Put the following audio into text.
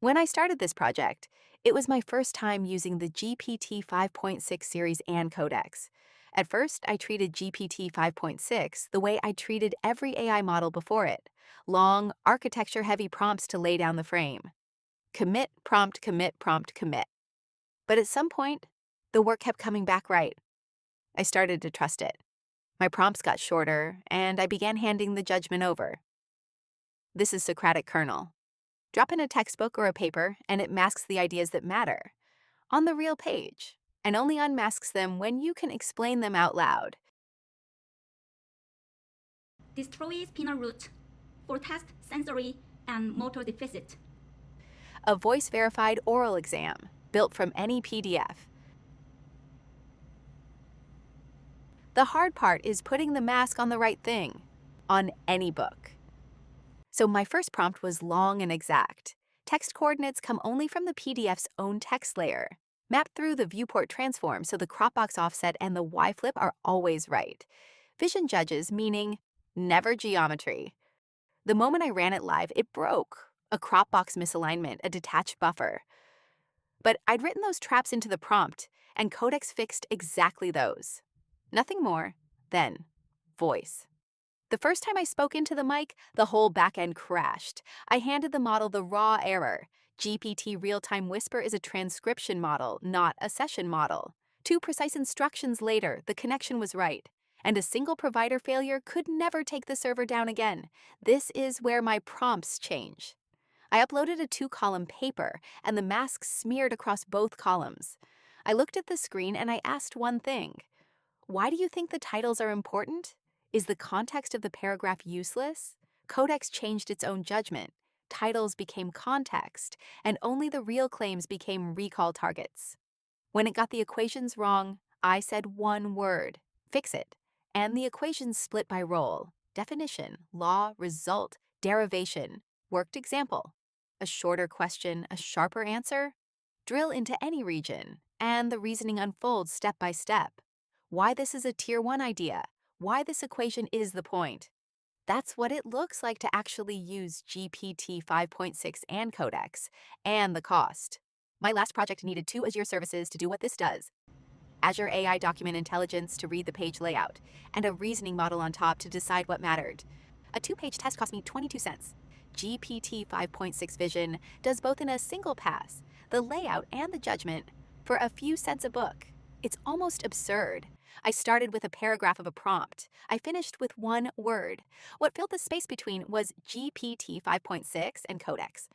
When I started this project, it was my first time using the GPT 5.6 series and codex. At first, I treated GPT 5.6 the way I treated every AI model before it: long, architecture heavy prompts to lay down the frame. Commit, prompt, commit, prompt, commit. But at some point, the work kept coming back right. I started to trust it. My prompts got shorter, and I began handing the judgment over. This is Socratic kernel. Drop in a textbook or a paper, and it masks the ideas that matter on the real page, and only unmasks them when you can explain them out loud. Destroy spinal root for test sensory and motor deficit. A voice-verified oral exam, built from any PDF. The hard part is putting the mask on the right thing, on any book. So my first prompt was long and exact. Text coordinates come only from the PDF's own text layer. Map through the viewport transform so the crop box offset and the Y-flip are always right. Vision judges, meaning never geometry. The moment I ran it live, it broke. A crop box misalignment, a detached buffer. But I'd written those traps into the prompt, and Codex fixed exactly those. Nothing more than voice. The first time I spoke into the mic, the whole backend crashed. I handed the model the raw error. GPT real-time whisper is a transcription model, not a session model. 2 precise instructions later, the connection was right. And a single provider failure could never take the server down again. This is where my prompts change. I uploaded a 2-column paper, and the mask smeared across both columns. I looked at the screen and I asked one thing. Why do you think the titles are important? Is the context of the paragraph useless? Codex changed its own judgment. Titles became context, and only the real claims became recall targets. When it got the equations wrong, I said one word: fix it. And the equations split by role: definition, law, result, derivation, worked example. A shorter question, a sharper answer? Drill into any region, and the reasoning unfolds step by step. Why this is a Tier 1 idea, why this equation is the point. That's what it looks like to actually use GPT 5.6 and Codex, and the cost. My last project needed 2 Azure services to do what this does: Azure AI Document Intelligence to read the page layout, and a reasoning model on top to decide what mattered. A 2-page test cost me 22 cents. GPT 5.6 Vision does both in a single pass, the layout and the judgment, for a few cents a book. It's almost absurd. I started with a paragraph of a prompt. I finished with one word. What filled the space between was GPT 5.6 and Codex.